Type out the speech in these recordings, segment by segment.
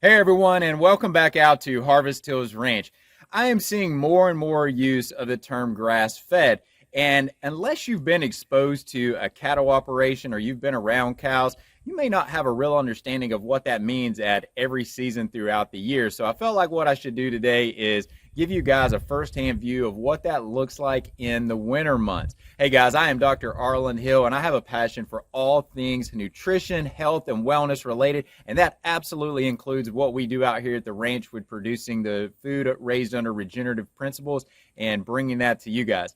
Hey everyone, and welcome back out to Harvest Hills Ranch. I am seeing more and more use of the term grass-fed, and unless you've been exposed to a cattle operation or you've been around cows, you may not have a real understanding of what that means at every season throughout the year. So I felt like what I should do today is give you guys a first-hand view of what that looks like in the winter months. Hey guys, I am Dr. Arland Hill, and I have a passion for all things nutrition, health, and wellness related, and that absolutely includes what we do out here at the ranch with producing the food raised under regenerative principles and bringing that to you guys.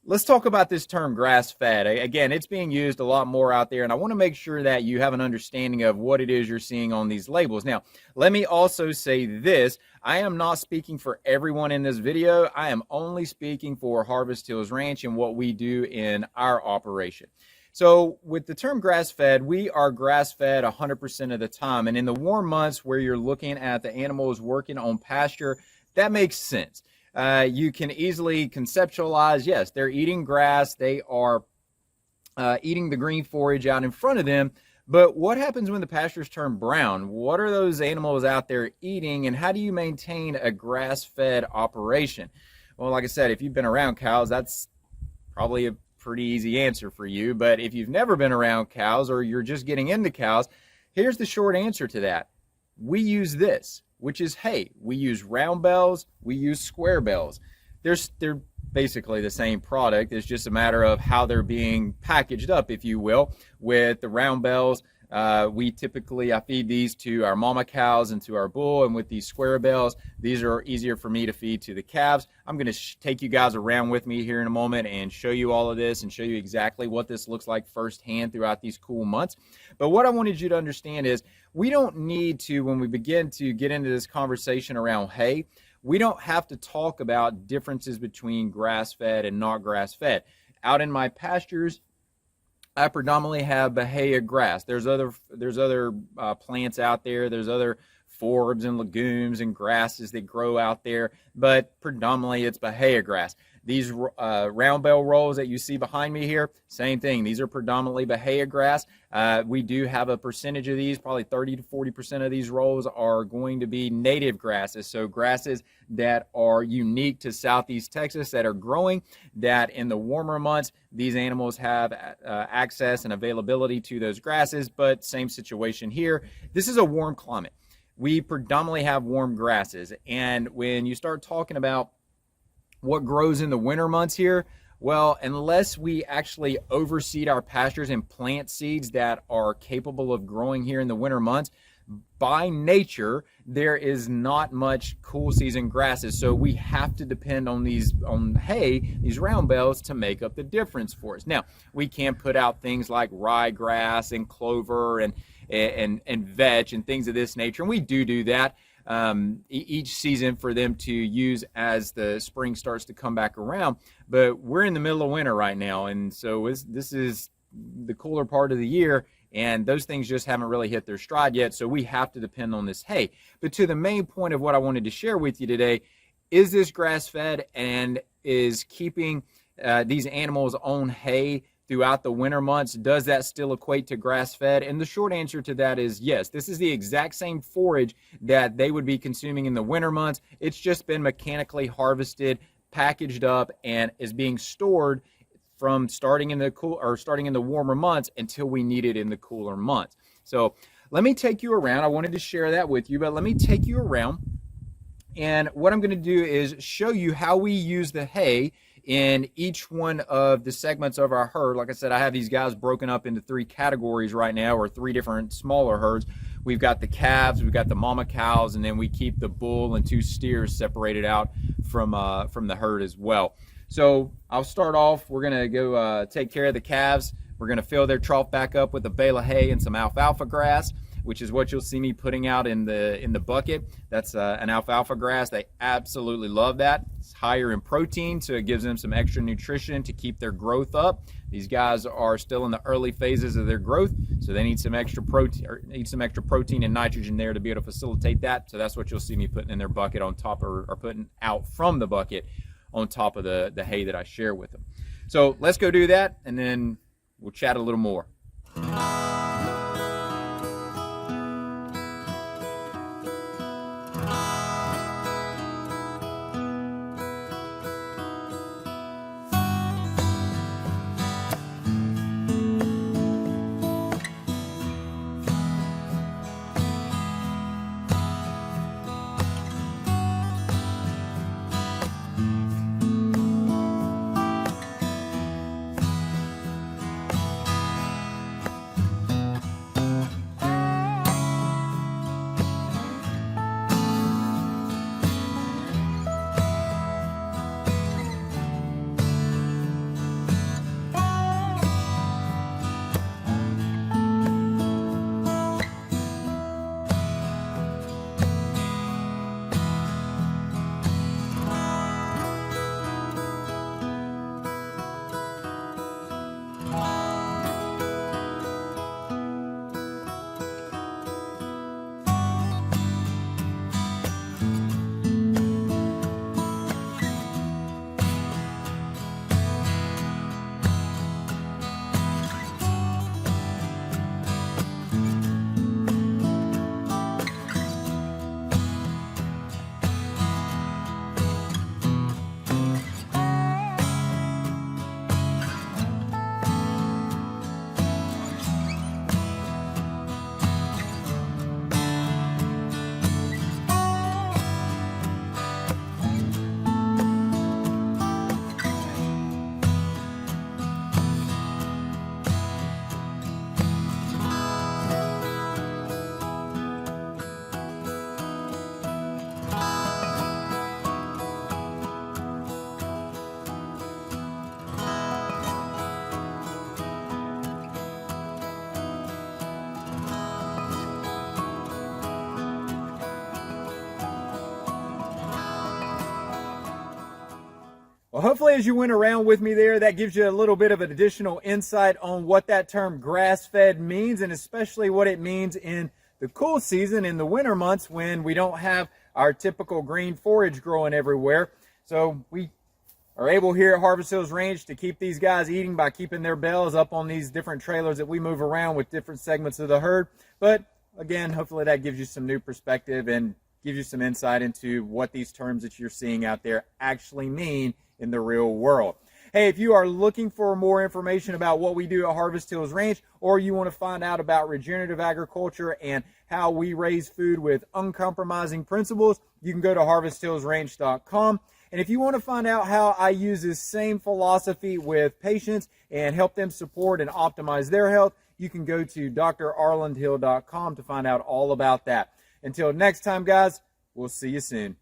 Let's talk about this term grass-fed. Again, it's being used a lot more out there, and I want to make sure that you have an understanding of what it is you're seeing on these labels. Now, let me also say this. I am not speaking for everyone in this video. I am only speaking for Harvest Hills Ranch and what we do in our operation. So with the term grass-fed, we are grass-fed 100% of the time. And in the warm months where you're looking at the animals working on pasture, that makes sense. You can easily conceptualize, yes, they're eating grass, they are eating the green forage out in front of them, but what happens when the pastures turn brown? What are those animals out there eating, and how do you maintain a grass-fed operation? Well, like I said, if you've been around cows, that's probably a pretty easy answer for you, but if you've never been around cows or you're just getting into cows, here's the short answer to that. We use this, which is hay. We use round bells, we use square bells. They're basically the same product. It's just a matter of how they're being packaged up, if you will. With the round bells, I feed these to our mama cows and to our bull, and with these square bells, these are easier for me to feed to the calves. I'm going to take you guys around with me here in a moment and show you all of this and show you exactly what this looks like firsthand throughout these cool months. But what I wanted you to understand is we don't need to, when we begin to get into this conversation around hay, we don't have to talk about differences between grass-fed and not grass-fed. Out in my pastures, I predominantly have Bahia grass. There's other plants out there. There's other forbs and legumes and grasses that grow out there, but predominantly it's Bahia grass. These round bell rolls that you see behind me here, same thing. These are predominantly Bahia grass. We do have a percentage of these, probably 30 to 40% of these rolls are going to be native grasses. So grasses that are unique to Southeast Texas that are growing, that in the warmer months, these animals have access and availability to those grasses, but same situation here. This is a warm climate. We predominantly have warm grasses. And when you start talking about what grows in the winter months here, well, unless we actually overseed our pastures and plant seeds that are capable of growing here in the winter months, by nature, there is not much cool season grasses. So we have to depend on hay, these round bells, to make up the difference for us. Now, we can put out things like ryegrass and clover and vetch and things of this nature, and we do that each season for them to use as the spring starts to come back around. But we're in the middle of winter right now, and so this is the cooler part of the year, and those things just haven't really hit their stride yet, so we have to depend on this hay. But to the main point of what I wanted to share with you today, is this grass-fed and is keeping these animals on hay throughout the winter months, does that still equate to grass-fed? And the short answer to that is yes. This is the exact same forage that they would be consuming in the winter months. It's just been mechanically harvested, packaged up, and is being stored from starting in the warmer months until we need it in the cooler months. So let me take you around. I wanted to share that with you, but let me take you around. And what I'm going to do is show you how we use the hay in each one of the segments of our herd. Like I said, I have these guys broken up into 3 categories right now, or 3 different smaller herds. We've got the calves, we've got the mama cows, and then we keep the bull and 2 steers separated out from the herd as well. So I'll start off. We're going to go take care of the calves. We're going to fill their trough back up with a bale of hay and some alfalfa grass, which is what you'll see me putting out in the bucket. That's an alfalfa grass. They absolutely love that. It's higher in protein, so it gives them some extra nutrition to keep their growth up. These guys are still in the early phases of their growth, so they need some extra protein and nitrogen there to be able to facilitate that. So that's what you'll see me putting in their bucket on top, or putting out from the bucket on top of the hay that I share with them. So let's go do that, and then we'll chat a little more. Well, hopefully as you went around with me there, that gives you a little bit of an additional insight on what that term grass-fed means, and especially what it means in the cool season, in the winter months when we don't have our typical green forage growing everywhere. So we are able here at Harvest Hills Ranch to keep these guys eating by keeping their bells up on these different trailers that we move around with different segments of the herd. But again, hopefully that gives you some new perspective and gives you some insight into what these terms that you're seeing out there actually mean in the real world. Hey, if you are looking for more information about what we do at Harvest Hills Ranch, or you want to find out about regenerative agriculture and how we raise food with uncompromising principles, you can go to harvesthillsranch.com. And if you want to find out how I use this same philosophy with patients and help them support and optimize their health, you can go to drarlandhill.com to find out all about that. Until next time, guys, we'll see you soon.